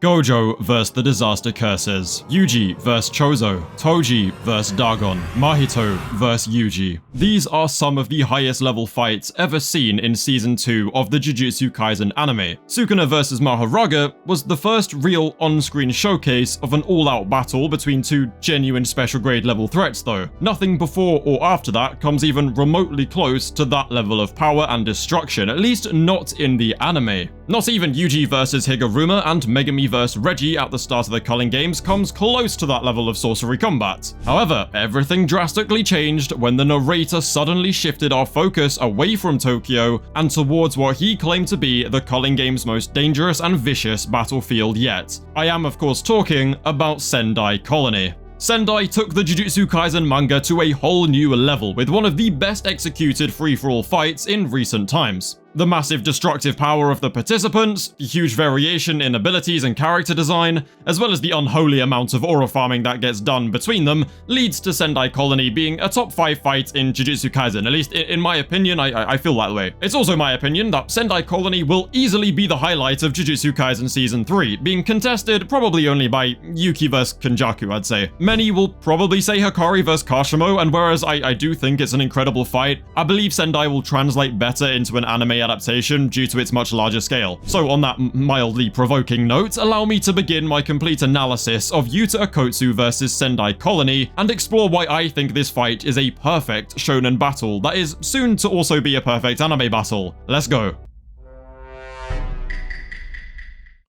Gojo vs the Disaster Curses, Yuji vs Chozo, Toji vs Dagon, Mahito vs Yuji. These are some of the highest level fights ever seen in Season 2 of the Jujutsu Kaisen anime. Sukuna vs Mahoraga was the first real on-screen showcase of an all-out battle between two genuine special grade level threats though. Nothing before or after that comes even remotely close to that level of power and destruction, at least not in the anime. Not even Yuji vs Higuruma and Megumi vs Reggie at the start of the Culling Games comes close to that level of sorcery combat. However, everything drastically changed when the narrator suddenly shifted our focus away from Tokyo and towards what he claimed to be the Culling Games' most dangerous and vicious battlefield yet. I am of course talking about Sendai Colony. Sendai took the Jujutsu Kaisen manga to a whole new level with one of the best executed free-for-all fights in recent times. The massive destructive power of the participants, the huge variation in abilities and character design, as well as the unholy amount of aura farming that gets done between them, leads to Sendai Colony being a top 5 fight in Jujutsu Kaisen. At least in my opinion, I feel that way. It's also my opinion that Sendai Colony will easily be the highlight of Jujutsu Kaisen Season 3, being contested probably only by Yuki vs Kenjaku, I'd say. Many will probably say Hikari vs Kashimo, and whereas I do think it's an incredible fight, I believe Sendai will translate better into an anime adaptation due to its much larger scale. So on that mildly provoking note, allow me to begin my complete analysis of Yuta Okkotsu vs Sendai Colony and explore why I think this fight is a perfect shonen battle that is soon to also be a perfect anime battle. Let's go.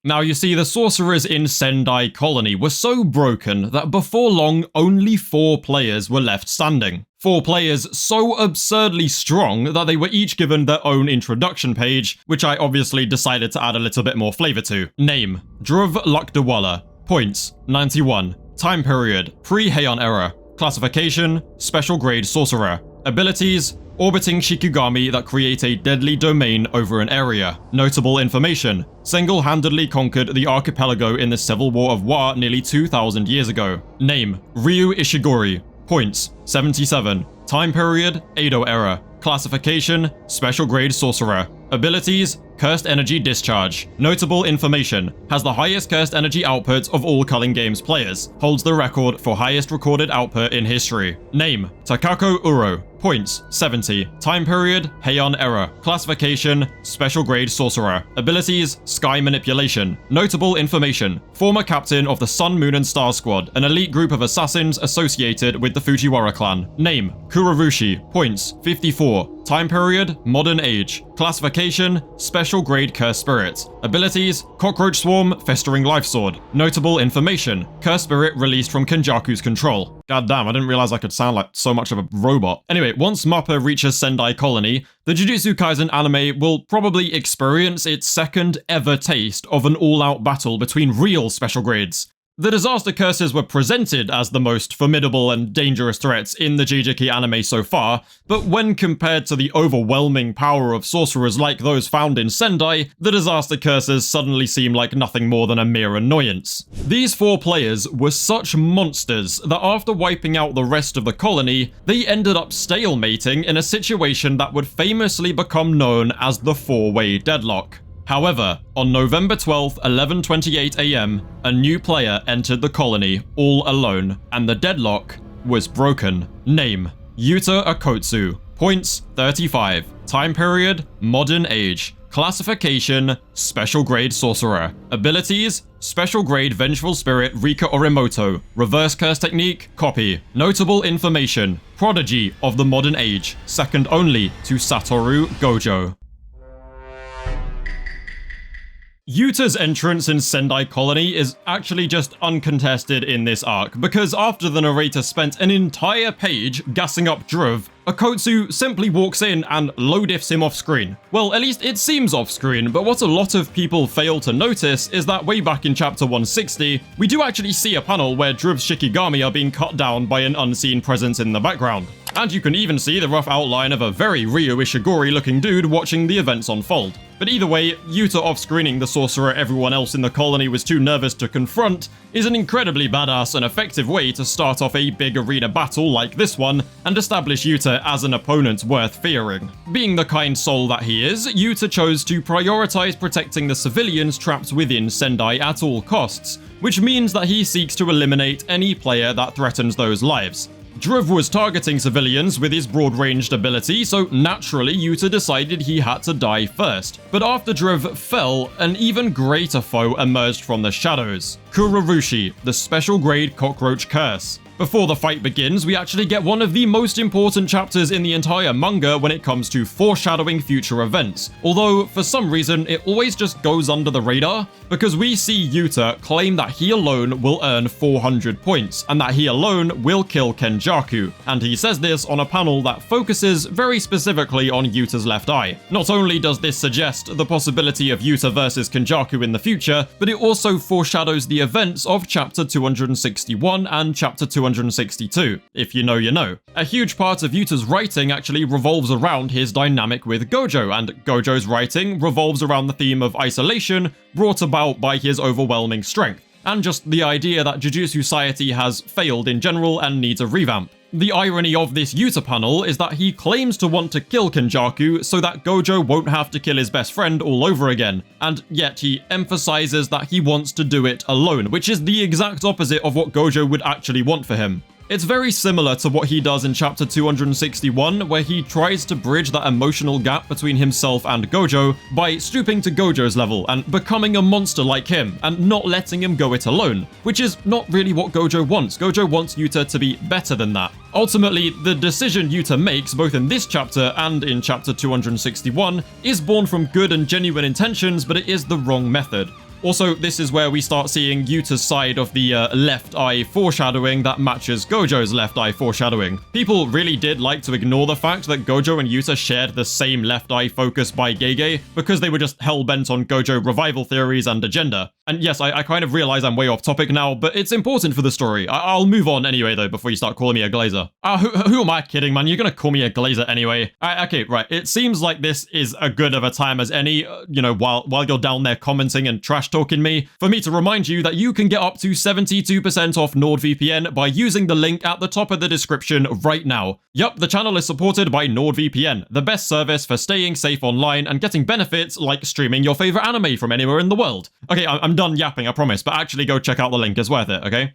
Now you see, the sorcerers in Sendai Colony were so broken that before long only 4 players were left standing. 4 players so absurdly strong that they were each given their own introduction page, which I obviously decided to add a little bit more flavor to. Name: Dhruv Lakdawala. Points: 91. Time period: pre-Heian era. Classification: special grade sorcerer. Abilities: orbiting Shikigami that create a deadly domain over an area. Notable information: single-handedly conquered the archipelago in the Civil War of Wa nearly 2,000 years ago. Name: Ryu Ishigori. Points: 77. Time period: Edo era. Classification: special grade sorcerer. Abilities: Cursed Energy Discharge. Notable information: has the highest cursed energy output of all Culling Games players. Holds the record for highest recorded output in history. Name: Takako Uro. Points: 70. Time period: Heian era. Classification: special grade sorcerer. Abilities: Sky Manipulation. Notable information: former captain of the Sun, Moon and Star Squad, an elite group of assassins associated with the Fujiwara clan. Name: Kurorushi. Points: 54. Time period: modern age. Classification: special grade cursed spirit. Abilities: Cockroach Swarm, Festering Life Sword. Notable information: cursed spirit released from Kenjaku's control. God damn, I didn't realize I could sound like so much of a robot. Anyway, once Mappa reaches Sendai Colony, the Jujutsu Kaisen anime will probably experience its second ever taste of an all-out battle between real special grades. The Disaster Curses were presented as the most formidable and dangerous threats in the JJK anime so far, but when compared to the overwhelming power of sorcerers like those found in Sendai, the Disaster Curses suddenly seem like nothing more than a mere annoyance. These 4 players were such monsters that after wiping out the rest of the colony, they ended up stalemating in a situation that would famously become known as the 4-way deadlock. However, on November 12th, 11:28 AM, a new player entered the colony all alone, and the deadlock was broken. Name: Yuta Okkotsu. Points: 35. Time period: modern age. Classification: special grade sorcerer. Abilities: special grade vengeful spirit Rika Orimoto. Reverse curse technique: copy. Notable information: prodigy of the modern age, second only to Satoru Gojo. Yuta's entrance in Sendai Colony is actually just uncontested in this arc, because after the narrator spent an entire page gassing up Dhruv, Okkotsu simply walks in and low-diffs him off-screen. Well, at least it seems off-screen, but what a lot of people fail to notice is that way back in chapter 160, we do actually see a panel where Dhruv's Shikigami are being cut down by an unseen presence in the background. And you can even see the rough outline of a very Ryu Ishigori looking dude watching the events unfold. But either way, Yuta off-screening the sorcerer everyone else in the colony was too nervous to confront is an incredibly badass and effective way to start off a big arena battle like this one and establish Yuta Yuta as an opponent worth fearing. Being the kind soul that he is, Yuta chose to prioritize protecting the civilians trapped within Sendai at all costs, which means that he seeks to eliminate any player that threatens those lives. Driv was targeting civilians with his broad-ranged ability, so naturally Yuta decided he had to die first. But after Driv fell, an even greater foe emerged from the shadows. Kurorushi, the special grade cockroach curse. Before the fight begins, we actually get one of the most important chapters in the entire manga when it comes to foreshadowing future events, although for some reason it always just goes under the radar, because we see Yuta claim that he alone will earn 400 points, and that he alone will kill Kenjaku, and he says this on a panel that focuses very specifically on Yuta's left eye. Not only does this suggest the possibility of Yuta versus Kenjaku in the future, but it also foreshadows the events of chapter 261 and chapter 262. If you know, you know. A huge part of Yuta's writing actually revolves around his dynamic with Gojo, and Gojo's writing revolves around the theme of isolation brought about by his overwhelming strength, and just the idea that Jujutsu Society has failed in general and needs a revamp. The irony of this Yuta panel is that he claims to want to kill Kenjaku so that Gojo won't have to kill his best friend all over again, and yet he emphasizes that he wants to do it alone, which is the exact opposite of what Gojo would actually want for him. It's very similar to what he does in chapter 261, where he tries to bridge that emotional gap between himself and Gojo by stooping to Gojo's level and becoming a monster like him, and not letting him go it alone, which is not really what Gojo wants. Gojo wants Yuta to be better than that. Ultimately, the decision Yuta makes, both in this chapter and in chapter 261, is born from good and genuine intentions, but it is the wrong method. Also, this is where we start seeing Yuta's side of the left eye foreshadowing that matches Gojo's left eye foreshadowing. People really did like to ignore the fact that Gojo and Yuta shared the same left eye focus by Gege, because they were just hell-bent on Gojo revival theories and agenda. And yes, I kind of realize I'm way off topic now, but it's important for the story. I'll move on anyway, though, before you start calling me a glazer. Who am I kidding, man? You're gonna call me a glazer anyway. Okay, right. It seems like this is a good of a time as any, while you're down there commenting and trash talking me, for me to remind you that you can get up to 72% off NordVPN by using the link at the top of the description right now. Yup, the channel is supported by NordVPN, the best service for staying safe online and getting benefits like streaming your favorite anime from anywhere in the world. Okay, I'm done yapping, I promise, but actually go check out the link, it's worth it, okay?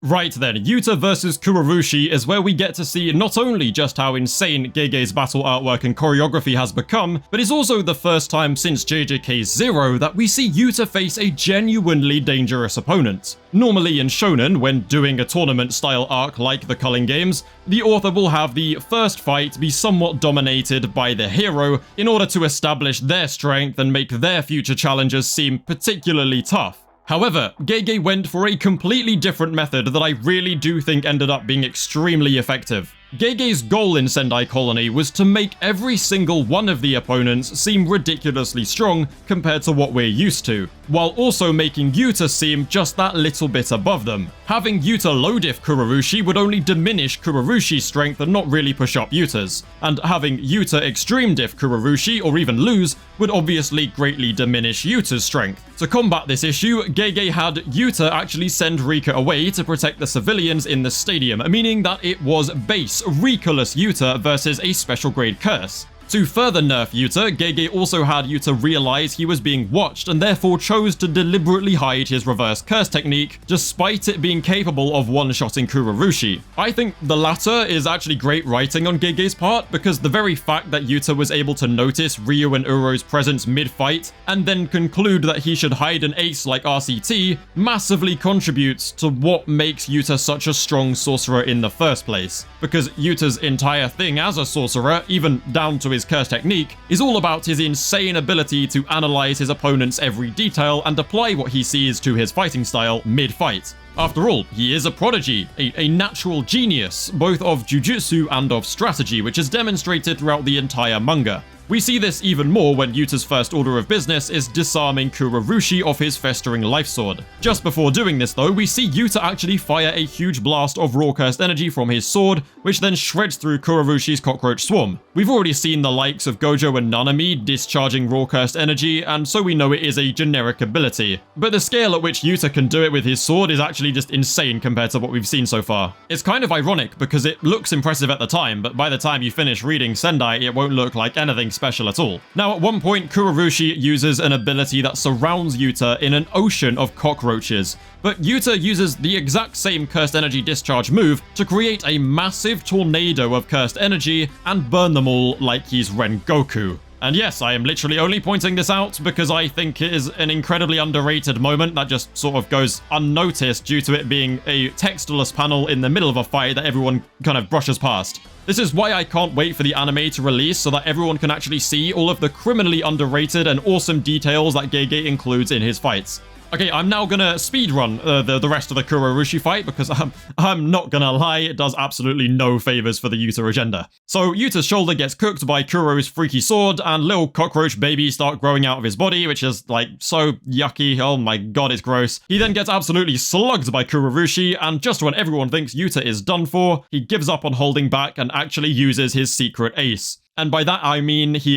Right then, Yuta versus Kurorushi is where we get to see not only just how insane Gege's battle artwork and choreography has become, but it's also the first time since JJK 0 that we see Yuta face a genuinely dangerous opponent. Normally in Shonen, when doing a tournament-style arc like the Culling Games, the author will have the first fight be somewhat dominated by the hero in order to establish their strength and make their future challengers seem particularly tough. However, Gege went for a completely different method that I really do think ended up being extremely effective. Gege's goal in Sendai Colony was to make every single one of the opponents seem ridiculously strong compared to what we're used to, while also making Yuta seem just that little bit above them. Having Yuta low-diff Kurorushi would only diminish Kurorushi's strength and not really push up Yuta's, and having Yuta extreme diff Kurorushi or even lose would obviously greatly diminish Yuta's strength. To combat this issue, Gege had Yuta actually send Rika away to protect the civilians in the stadium, meaning that it was base Rika-less Yuta versus a special grade curse. To further nerf Yuta, Gege also had Yuta realize he was being watched and therefore chose to deliberately hide his reverse curse technique, despite it being capable of one-shotting Kurorushi. I think the latter is actually great writing on Gege's part, because the very fact that Yuta was able to notice Ryu and Uro's presence mid-fight, and then conclude that he should hide an ace like RCT, massively contributes to what makes Yuta such a strong sorcerer in the first place. Because Yuta's entire thing as a sorcerer, even down to his curse technique, is all about his insane ability to analyze his opponent's every detail and apply what he sees to his fighting style mid-fight. After all, he is a prodigy, a natural genius, both of jujutsu and of strategy, which is demonstrated throughout the entire manga. We see this even more when Yuta's first order of business is disarming Kurorushi of his festering life sword. Just before doing this though, we see Yuta actually fire a huge blast of raw cursed energy from his sword, which then shreds through Kurorushi's cockroach swarm. We've already seen the likes of Gojo and Nanami discharging raw cursed energy, and so we know it is a generic ability. But the scale at which Yuta can do it with his sword is actually just insane compared to what we've seen so far. It's kind of ironic because it looks impressive at the time, but by the time you finish reading Sendai, it won't look like anything special at all. Now, at one point, Kurorushi uses an ability that surrounds Yuta in an ocean of cockroaches, but Yuta uses the exact same cursed energy discharge move to create a massive tornado of cursed energy and burn them all like he's Rengoku. And yes, I am literally only pointing this out because I think it is an incredibly underrated moment that just sort of goes unnoticed due to it being a textless panel in the middle of a fight that everyone kind of brushes past. This is why I can't wait for the anime to release so that everyone can actually see all of the criminally underrated and awesome details that Gege includes in his fights. Okay, I'm now gonna speedrun the rest of the Kurorushi fight because I'm not gonna lie, it does absolutely no favors for the Yuta agenda. So Yuta's shoulder gets cooked by Kuro's freaky sword and little cockroach babies start growing out of his body, which is like so yucky. Oh my god, it's gross. He then gets absolutely slugged by Kurorushi, and just when everyone thinks Yuta is done for, he gives up on holding back and actually uses his secret ace. And by that I mean he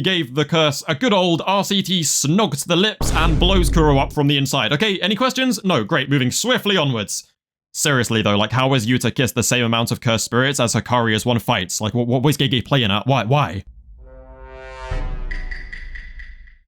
gave the curse a good old RCT snog to the lips and blows Kuro up from the inside. Okay, any questions? No, great, moving swiftly onwards. Seriously though, like how has Yuta kissed the same amount of cursed spirits as Hikari has won fights? Like what was Gege playing at? Why?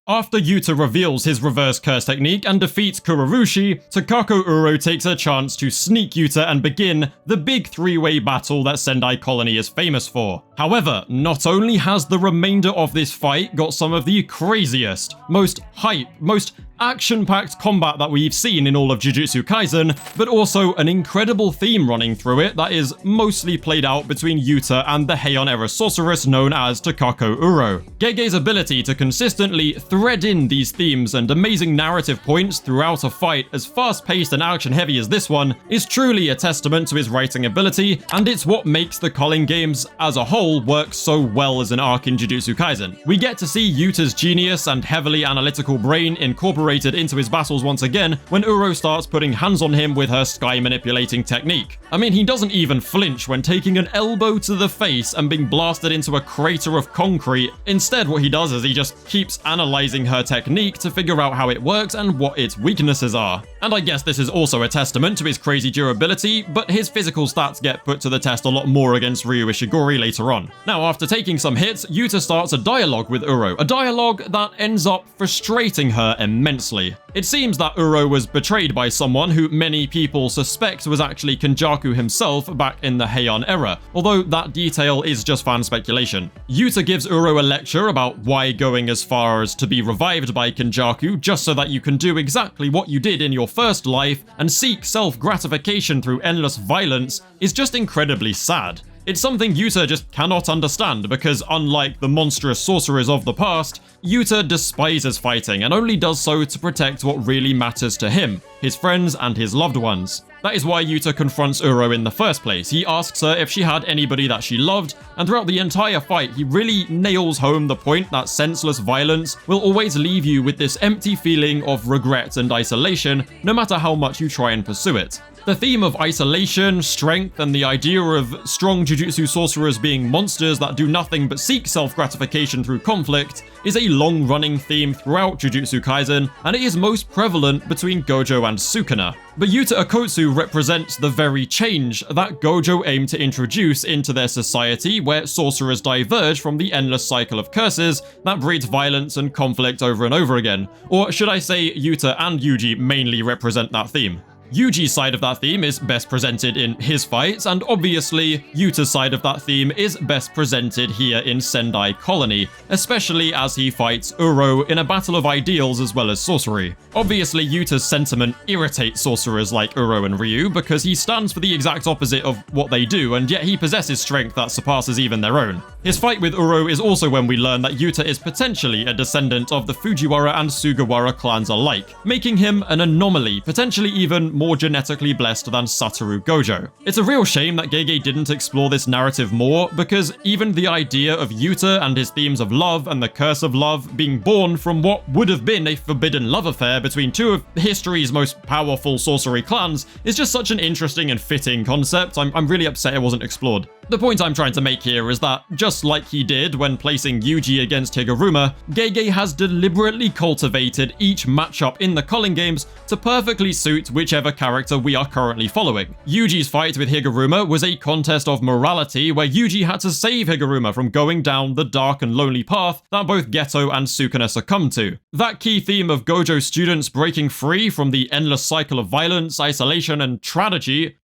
After Yuta reveals his reverse curse technique and defeats Kurorushi, Takako Uro takes a chance to sneak Yuta and begin the big three-way battle that Sendai Colony is famous for. However, not only has the remainder of this fight got some of the craziest, most hype, most action-packed combat that we've seen in all of Jujutsu Kaisen, but also an incredible theme running through it that is mostly played out between Yuta and the Heian-era sorceress known as Takako Uro. Gege's ability to consistently thread in these themes and amazing narrative points throughout a fight as fast-paced and action-heavy as this one is truly a testament to his writing ability, and it's what makes the Culling games as a whole work so well as an arc in Jujutsu Kaisen. We get to see Yuta's genius and heavily analytical brain incorporated into his battles once again when Uro starts putting hands on him with her sky manipulating technique. I mean, he doesn't even flinch when taking an elbow to the face and being blasted into a crater of concrete. Instead, what he does is he just keeps analyzing her technique to figure out how it works and what its weaknesses are. And I guess this is also a testament to his crazy durability, but his physical stats get put to the test a lot more against Ryu Ishigori later on. Now, after taking some hits, Yuta starts a dialogue with Uro, a dialogue that ends up frustrating her immensely. It seems that Uro was betrayed by someone who many people suspect was actually Kenjaku himself back in the Heian era, although that detail is just fan speculation. Yuta gives Uro a lecture about why going as far as to be revived by Kenjaku just so that you can do exactly what you did in your first life and seek self-gratification through endless violence is just incredibly sad. It's something Yuta just cannot understand because, unlike the monstrous sorcerers of the past, Yuta despises fighting and only does so to protect what really matters to him, his friends and his loved ones. That is why Yuta confronts Uro in the first place. He asks her if she had anybody that she loved, and throughout the entire fight, he really nails home the point that senseless violence will always leave you with this empty feeling of regret and isolation, no matter how much you try and pursue it. The theme of isolation, strength, and the idea of strong Jujutsu sorcerers being monsters that do nothing but seek self-gratification through conflict is a long-running theme throughout Jujutsu Kaisen, and it is most prevalent between Gojo and Sukuna. But Yuta Okkotsu represents the very change that Gojo aimed to introduce into their society, where sorcerers diverge from the endless cycle of curses that breeds violence and conflict over and over again. Or should I say Yuta and Yuji mainly represent that theme? Yuji's side of that theme is best presented in his fights, and obviously, Yuta's side of that theme is best presented here in Sendai Colony, especially as he fights Uro in a battle of ideals as well as sorcery. Obviously, Yuta's sentiment irritates sorcerers like Uro and Ryu because he stands for the exact opposite of what they do, and yet he possesses strength that surpasses even their own. His fight with Uro is also when we learn that Yuta is potentially a descendant of the Fujiwara and Sugawara clans alike, making him an anomaly, potentially even more genetically blessed than Satoru Gojo. It's a real shame that Gege didn't explore this narrative more, because even the idea of Yuta and his themes of love and the curse of love being born from what would have been a forbidden love affair between two of history's most powerful sorcery clans is just such an interesting and fitting concept. I'm really upset it wasn't explored. The point I'm trying to make here is that, just like he did when placing Yuji against Higuruma, Gege has deliberately cultivated each matchup in the Culling games to perfectly suit whichever character we are currently following. Yuji's fight with Higuruma was a contest of morality where Yuji had to save Higuruma from going down the dark and lonely path that both Geto and Sukuna succumbed to. That key theme of Gojo students breaking free from the endless cycle of violence, isolation, and tragedy.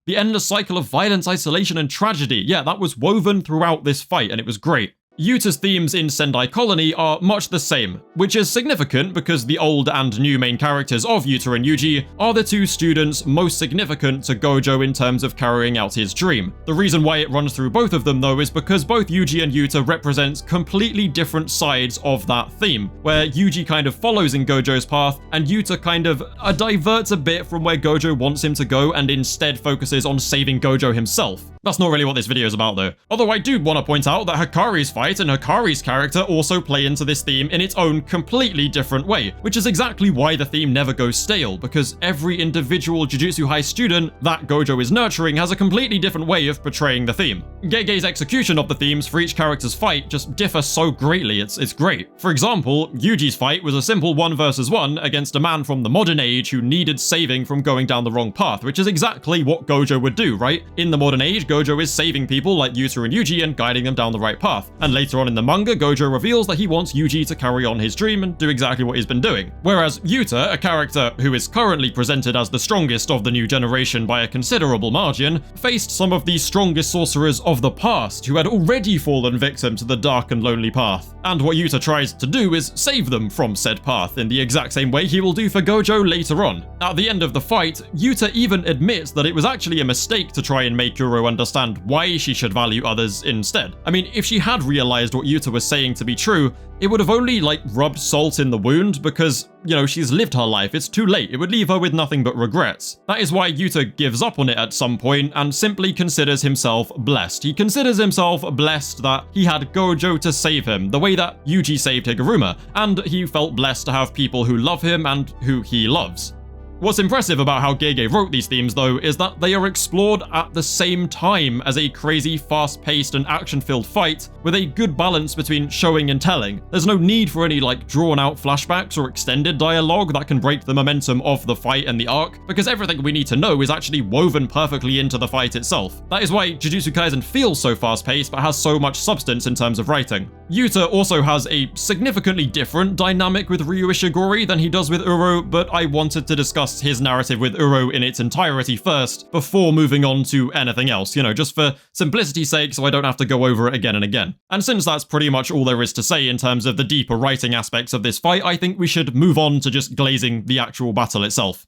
The endless cycle of violence, isolation, and tragedy. Yeah, that was woven throughout this fight, and it was great. Yuta's themes in Sendai Colony are much the same, which is significant because the old and new main characters of Yuta and Yuji are the two students most significant to Gojo in terms of carrying out his dream. The reason why it runs through both of them though is because both Yuji and Yuta represent completely different sides of that theme, where Yuji kind of follows in Gojo's path and Yuta kind of diverts a bit from where Gojo wants him to go and instead focuses on saving Gojo himself. That's not really what this video is about though. Although I do want to point out that Hikari's fight and Hikari's character also play into this theme in its own completely different way, which is exactly why the theme never goes stale, because every individual Jujutsu High student that Gojo is nurturing has a completely different way of portraying the theme. Gege's execution of the themes for each character's fight just differ so greatly, it's great. For example, Yuji's fight was a simple 1 versus 1 against a man from the modern age who needed saving from going down the wrong path, which is exactly what Gojo would do, right? In the modern age, Gojo is saving people like Yuta and Yuji and guiding them down the right path. And later on in the manga, Gojo reveals that he wants Yuji to carry on his dream and do exactly what he's been doing. Whereas Yuta, a character who is currently presented as the strongest of the new generation by a considerable margin, faced some of the strongest sorcerers of the past who had already fallen victim to the dark and lonely path. And what Yuta tries to do is save them from said path in the exact same way he will do for Gojo later on. At the end of the fight, Yuta even admits that it was actually a mistake to try and make Kuro understand why she should value others instead. I mean, if she had realized what Yuta was saying to be true, it would have only, rubbed salt in the wound because, she's lived her life. It's too late. It would leave her with nothing but regrets. That is why Yuta gives up on it at some point and simply considers himself blessed. He considers himself blessed that he had Gojo to save him, the way that Yuji saved Higuruma, and he felt blessed to have people who love him and who he loves. What's impressive about how Gege wrote these themes though is that they are explored at the same time as a crazy, fast-paced and action-filled fight with a good balance between showing and telling. There's no need for any drawn-out flashbacks or extended dialogue that can break the momentum of the fight and the arc, because everything we need to know is actually woven perfectly into the fight itself. That is why Jujutsu Kaisen feels so fast-paced but has so much substance in terms of writing. Yuta also has a significantly different dynamic with Ryu Ishigori than he does with Uro, but I wanted to discuss his narrative with Uro in its entirety first, before moving on to anything else, just for simplicity's sake so I don't have to go over it again and again. And since that's pretty much all there is to say in terms of the deeper writing aspects of this fight, I think we should move on to just glazing the actual battle itself.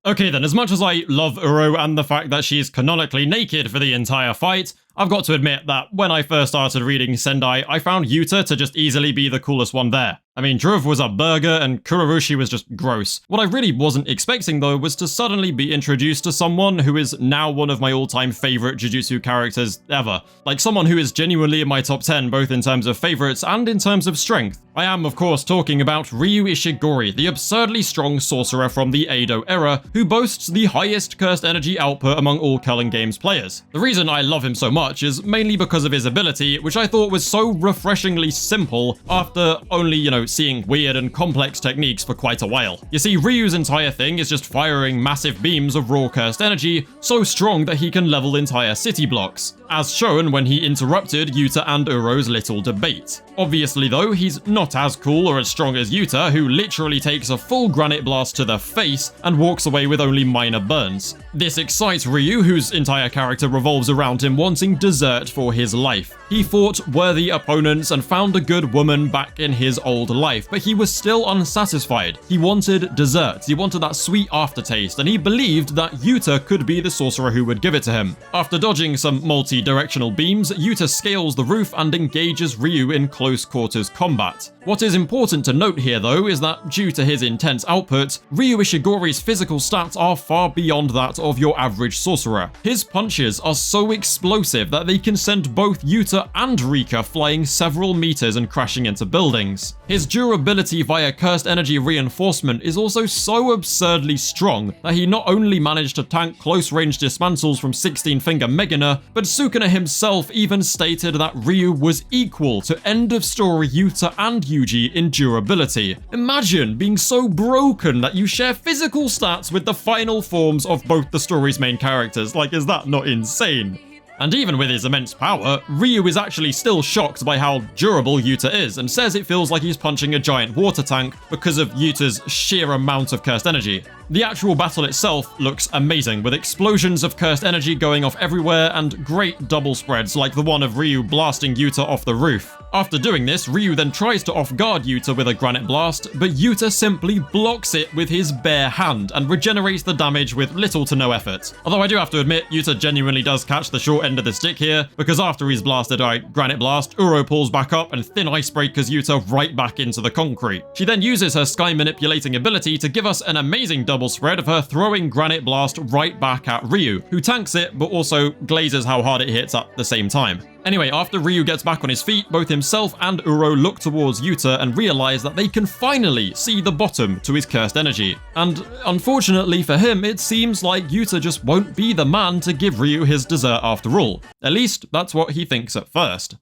Okay then, as much as I love Uro and the fact that she's canonically naked for the entire fight, I've got to admit that when I first started reading Sendai, I found Yuta to just easily be the coolest one there. I mean, Druv was a burger and Kurorushi was just gross. What I really wasn't expecting though was to suddenly be introduced to someone who is now one of my all-time favorite Jujutsu characters ever. Someone who is genuinely in my top 10 both in terms of favorites and in terms of strength. I am of course talking about Ryu Ishigori, the absurdly strong sorcerer from the Edo era who boasts the highest cursed energy output among all Culling Games players. The reason I love him so much is mainly because of his ability, which I thought was so refreshingly simple after only, seeing weird and complex techniques for quite a while. You see, Ryu's entire thing is just firing massive beams of raw cursed energy, so strong that he can level entire city blocks, as shown when he interrupted Yuta and Uro's little debate. Obviously though, he's not as cool or as strong as Yuta, who literally takes a full granite blast to the face and walks away with only minor burns. This excites Ryu, whose entire character revolves around him wanting dessert for his life. He fought worthy opponents and found a good woman back in his old life, but he was still unsatisfied. He wanted desserts, he wanted that sweet aftertaste, and he believed that Yuta could be the sorcerer who would give it to him. After dodging some multi-directional beams, Yuta scales the roof and engages Ryu in close quarters combat. What is important to note here though is that due to his intense output, Ryu Ishigori's physical stats are far beyond that of your average sorcerer. His punches are so explosive that they can send both Yuta and Rika flying several meters and crashing into buildings. His durability via cursed energy reinforcement is also so absurdly strong that he not only managed to tank close-range dismantles from 16-finger Megana, but Sukuna himself even stated that Ryu was equal to end-of-story Yuta and Yuji in durability. Imagine being so broken that you share physical stats with the final forms of both the story's main characters. Like, is that not insane? And even with his immense power, Ryu is actually still shocked by how durable Yuta is and says it feels like he's punching a giant water tank because of Yuta's sheer amount of cursed energy. The actual battle itself looks amazing, with explosions of cursed energy going off everywhere and great double spreads like the one of Ryu blasting Yuta off the roof. After doing this, Ryu then tries to off-guard Yuta with a granite blast, but Yuta simply blocks it with his bare hand and regenerates the damage with little to no effort. Although I do have to admit, Yuta genuinely does catch the short end of the stick here, because after he's blasted a granite blast, Uro pulls back up and thin ice breakers Yuta right back into the concrete. She then uses her sky manipulating ability to give us an amazing double spread of her throwing granite blast right back at Ryu, who tanks it but also glazes how hard it hits at the same time. Anyway, after Ryu gets back on his feet, both himself and Uro look towards Yuta and realize that they can finally see the bottom to his cursed energy. And unfortunately for him, it seems like Yuta just won't be the man to give Ryu his dessert after all. At least, that's what he thinks at first.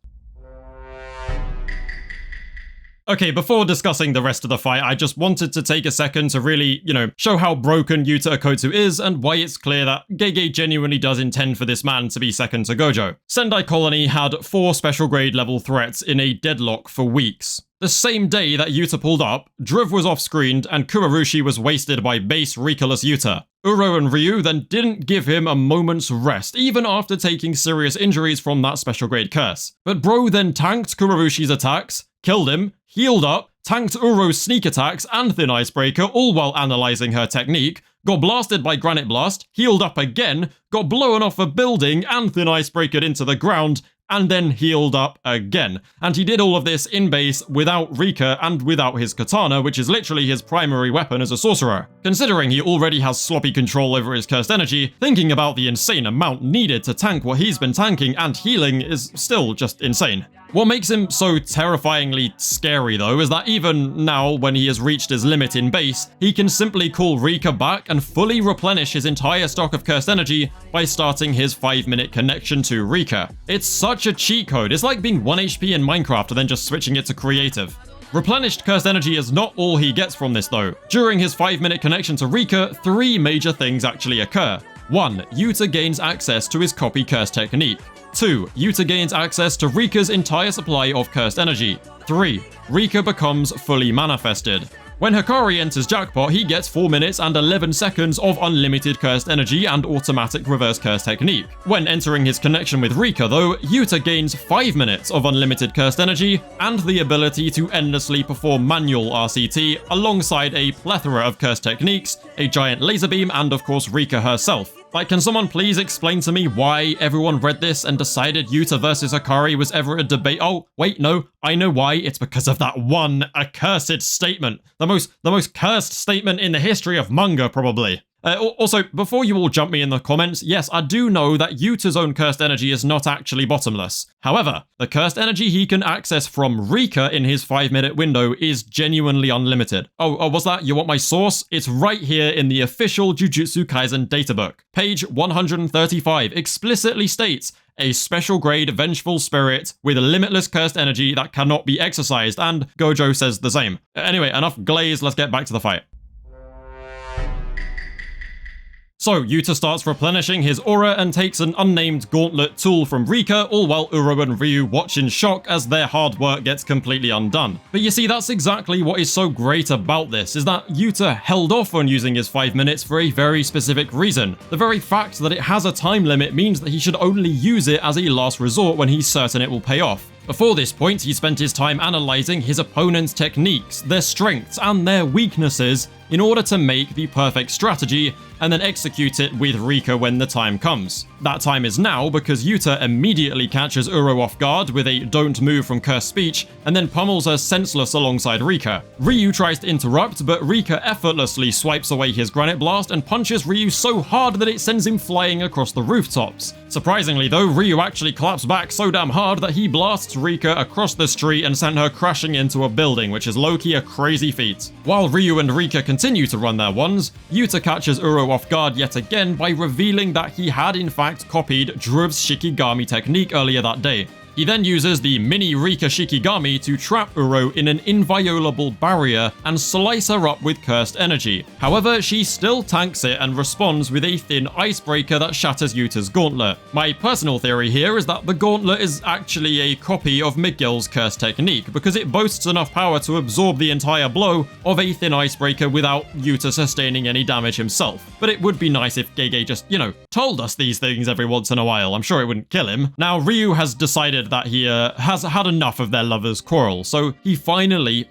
Okay, before discussing the rest of the fight, I just wanted to take a second to really, show how broken Yuta Okkotsu is and why it's clear that Gege genuinely does intend for this man to be second to Gojo. Sendai Colony had 4 special grade level threats in a deadlock for weeks. The same day that Yuta pulled up, Druv was off-screened and Kurorushi was wasted by base Rikoless Yuta. Uro and Ryu then didn't give him a moment's rest, even after taking serious injuries from that special grade curse. But bro then tanked Kurorushi's attacks, killed him, healed up, tanked Uro's sneak attacks and thin icebreaker, all while analysing her technique, got blasted by Granite Blast, healed up again, got blown off a building and thin icebreakered into the ground, and then healed up again. And he did all of this in base without Rika and without his katana, which is literally his primary weapon as a sorcerer. Considering he already has sloppy control over his cursed energy, thinking about the insane amount needed to tank what he's been tanking and healing is still just insane. What makes him so terrifyingly scary though is that even now, when he has reached his limit in base, he can simply call Rika back and fully replenish his entire stock of cursed energy by starting his 5-minute connection to Rika. It's such a cheat code, it's like being 1 HP in Minecraft and then just switching it to creative. Replenished cursed energy is not all he gets from this though. During his 5-minute connection to Rika, 3 major things actually occur. 1. Yuta gains access to his copy curse technique. 2. Yuta gains access to Rika's entire supply of cursed energy. 3. Rika becomes fully manifested. When Hikari enters Jackpot, he gets 4 minutes and 11 seconds of unlimited cursed energy and automatic reverse curse technique. When entering his connection with Rika though, Yuta gains 5 minutes of unlimited cursed energy and the ability to endlessly perform manual RCT alongside a plethora of cursed techniques, a giant laser beam and of course Rika herself. Like, can someone please explain to me why everyone read this and decided Yuta versus Hikari was ever a debate? Oh, wait, no, I know why. It's because of that one accursed statement. The most cursed statement in the history of manga, probably. Also, before you all jump me in the comments, yes, I do know that Yuta's own cursed energy is not actually bottomless. However, the cursed energy he can access from Rika in his 5-minute window is genuinely unlimited. Oh, was that? You want my source? It's right here in the official Jujutsu Kaisen databook. Page 135 explicitly states, a special grade vengeful spirit with limitless cursed energy that cannot be exercised, and Gojo says the same. Anyway, enough glaze, let's get back to the fight. So, Yuta starts replenishing his aura and takes an unnamed gauntlet tool from Rika, all while Uro and Ryu watch in shock as their hard work gets completely undone. But you see, that's exactly what is so great about this, is that Yuta held off on using his 5 minutes for a very specific reason. The very fact that it has a time limit means that he should only use it as a last resort when he's certain it will pay off. Before this point, he spent his time analysing his opponent's techniques, their strengths, and their weaknesses, in order to make the perfect strategy and then execute it with Rika when the time comes. That time is now because Yuta immediately catches Uro off guard with a don't move from cursed speech and then pummels her senseless alongside Rika. Ryu tries to interrupt, but Rika effortlessly swipes away his granite blast and punches Ryu so hard that it sends him flying across the rooftops. Surprisingly though, Ryu actually claps back so damn hard that he blasts Rika across the street and sent her crashing into a building, which is low-key a crazy feat. While Ryu and Rika continue to run their ones, Yuta catches Uro off guard yet again by revealing that he had in fact copied Druv's Shikigami technique earlier that day. He then uses the mini Rika Shikigami to trap Uro in an inviolable barrier and slice her up with cursed energy. However, she still tanks it and responds with a thin icebreaker that shatters Yuta's gauntlet. My personal theory here is that the gauntlet is actually a copy of Miguel's cursed technique because it boasts enough power to absorb the entire blow of a thin icebreaker without Yuta sustaining any damage himself. But it would be nice if Gege just, told us these things every once in a while. I'm sure it wouldn't kill him. Now, Ryu has decided that he has had enough of their lovers' quarrel, so he finally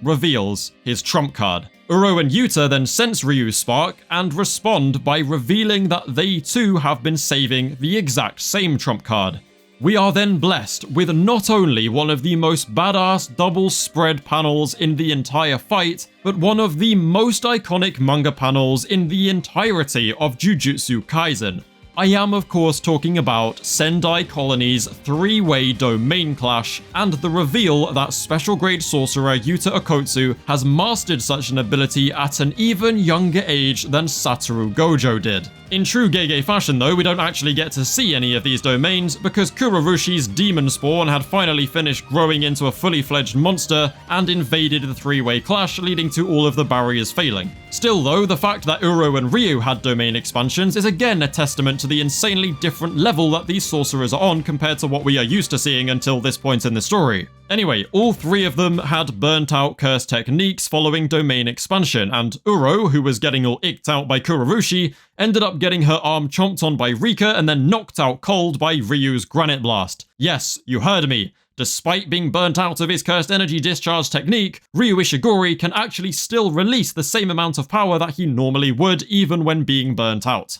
reveals his trump card. Uro and Yuta then sense Ryu's spark and respond by revealing that they too have been saving the exact same trump card. We are then blessed with not only one of the most badass double spread panels in the entire fight, but one of the most iconic manga panels in the entirety of Jujutsu Kaisen. I am of course talking about Sendai Colony's three-way domain clash and the reveal that special grade sorcerer Yuta Okkotsu has mastered such an ability at an even younger age than Satoru Gojo did. In true Gege fashion though, we don't actually get to see any of these domains because Kurorushi's demon spawn had finally finished growing into a fully fledged monster and invaded the three-way clash, leading to all of the barriers failing. Still though, the fact that Uro and Ryu had domain expansions is again a testament to the insanely different level that these sorcerers are on compared to what we are used to seeing until this point in the story. Anyway, all three of them had burnt out cursed techniques following domain expansion, and Uro, who was getting all icked out by Kurorushi, ended up getting her arm chomped on by Rika and then knocked out cold by Ryu's granite blast. Yes, you heard me. Despite being burnt out of his cursed energy discharge technique, Ryu Ishigori can actually still release the same amount of power that he normally would even when being burnt out.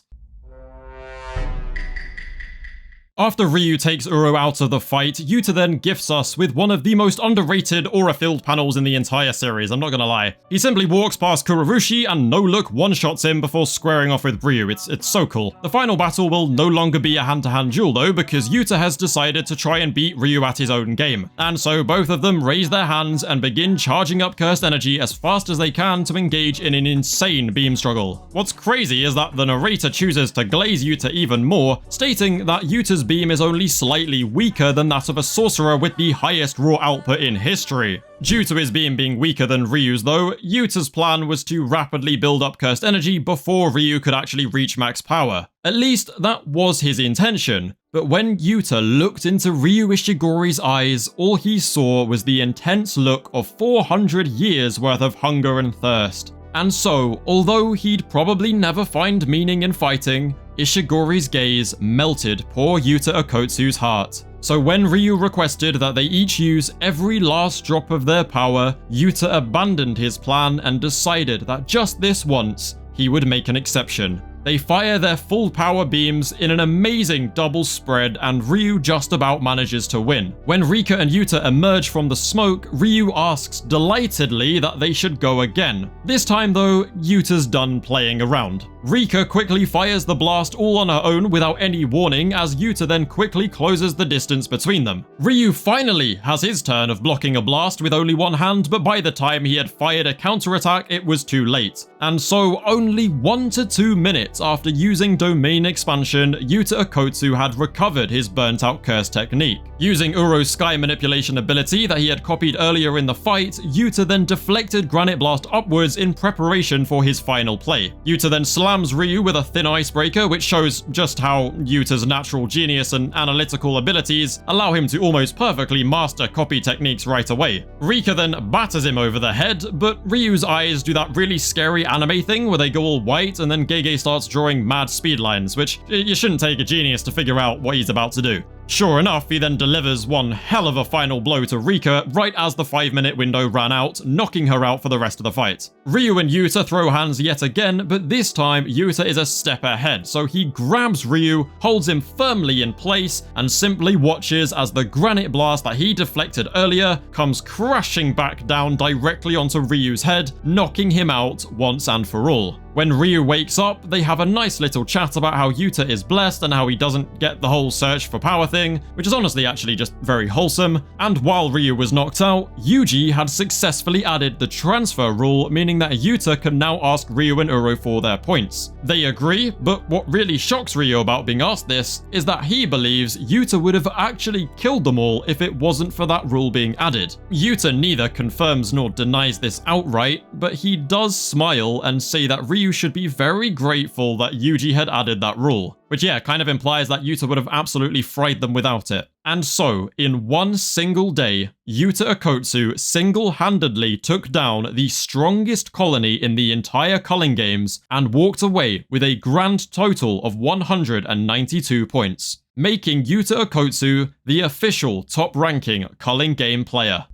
After Ryu takes Uro out of the fight, Yuta then gifts us with one of the most underrated aura-filled panels in the entire series, I'm not gonna lie. He simply walks past Kurorushi and no-look one-shots him before squaring off with Ryu. It's so cool. The final battle will no longer be a hand-to-hand duel though, because Yuta has decided to try and beat Ryu at his own game. And so both of them raise their hands and begin charging up cursed energy as fast as they can to engage in an insane beam struggle. What's crazy is that the narrator chooses to glaze Yuta even more, stating that Yuta's beam is only slightly weaker than that of a sorcerer with the highest raw output in history. Due to his beam being weaker than Ryu's though, Yuta's plan was to rapidly build up cursed energy before Ryu could actually reach max power. At least that was his intention. But when Yuta looked into Ryu Ishigori's eyes, all he saw was the intense look of 400 years worth of hunger and thirst. And so, although he'd probably never find meaning in fighting, Ishigori's gaze melted poor Yuta Okkotsu's heart. So when Ryu requested that they each use every last drop of their power, Yuta abandoned his plan and decided that just this once, he would make an exception. They fire their full power beams in an amazing double spread and Ryu just about manages to win. When Rika and Yuta emerge from the smoke, Ryu asks delightedly that they should go again. This time though, Yuta's done playing around. Rika quickly fires the blast all on her own without any warning as Yuta then quickly closes the distance between them. Ryu finally has his turn of blocking a blast with only one hand, but by the time he had fired a counterattack, it was too late. And so only 1 to 2 minutes after using domain expansion, Yuta Okkotsu had recovered his burnt out curse technique. Using Uro's sky manipulation ability that he had copied earlier in the fight, Yuta then deflected Granite Blast upwards in preparation for his final play. Yuta then slams Ryu with a thin icebreaker, which shows just how Yuta's natural genius and analytical abilities allow him to almost perfectly master copy techniques right away. Rika then batters him over the head, but Ryu's eyes do that really scary anime thing where they go all white and then Gege starts drawing mad speed lines, which you shouldn't take a genius to figure out what he's about to do. Sure enough, he then delivers one hell of a final blow to Rika right as the 5-minute window ran out, knocking her out for the rest of the fight. Ryu and Yuta throw hands yet again, but this time Yuta is a step ahead, so he grabs Ryu, holds him firmly in place, and simply watches as the granite blast that he deflected earlier comes crashing back down directly onto Ryu's head, knocking him out once and for all. When Ryu wakes up, they have a nice little chat about how Yuta is blessed and how he doesn't get the whole search for power thing, which is honestly actually just very wholesome. And while Ryu was knocked out, Yuji had successfully added the transfer rule, meaning that Yuta can now ask Ryu and Uro for their points. They agree, but what really shocks Ryu about being asked this is that he believes Yuta would have actually killed them all if it wasn't for that rule being added. Yuta neither confirms nor denies this outright, but he does smile and say that Ryu should be very grateful that Yuji had added that rule. Which yeah, kind of implies that Yuta would have absolutely fried them without it. And so, in one single day, Yuta Okkotsu single-handedly took down the strongest colony in the entire Culling Games and walked away with a grand total of 192 points, making Yuta Okkotsu the official top-ranking Culling Game player.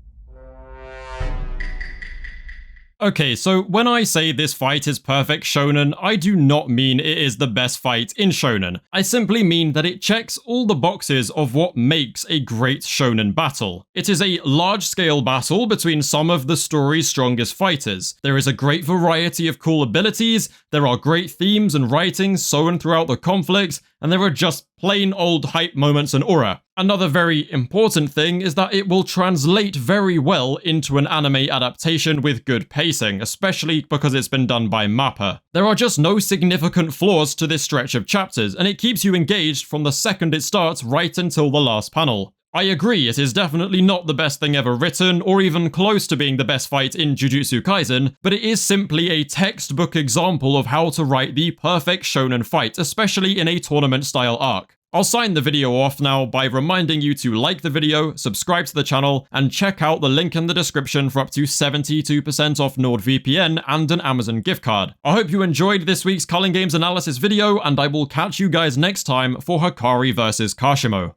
Okay, so when I say this fight is perfect shonen, I do not mean it is the best fight in shonen. I simply mean that it checks all the boxes of what makes a great shonen battle. It is a large-scale battle between some of the story's strongest fighters. There is a great variety of cool abilities, there are great themes and writings sown throughout the conflict, and there are just plain old hype moments and aura. Another very important thing is that it will translate very well into an anime adaptation with good pacing, especially because it's been done by Mappa. There are just no significant flaws to this stretch of chapters, and it keeps you engaged from the second it starts right until the last panel. I agree, it is definitely not the best thing ever written, or even close to being the best fight in Jujutsu Kaisen, but it is simply a textbook example of how to write the perfect shonen fight, especially in a tournament-style arc. I'll sign the video off now by reminding you to like the video, subscribe to the channel, and check out the link in the description for up to 72% off NordVPN and an Amazon gift card. I hope you enjoyed this week's Culling Games analysis video, and I will catch you guys next time for Hikari vs Kashimo.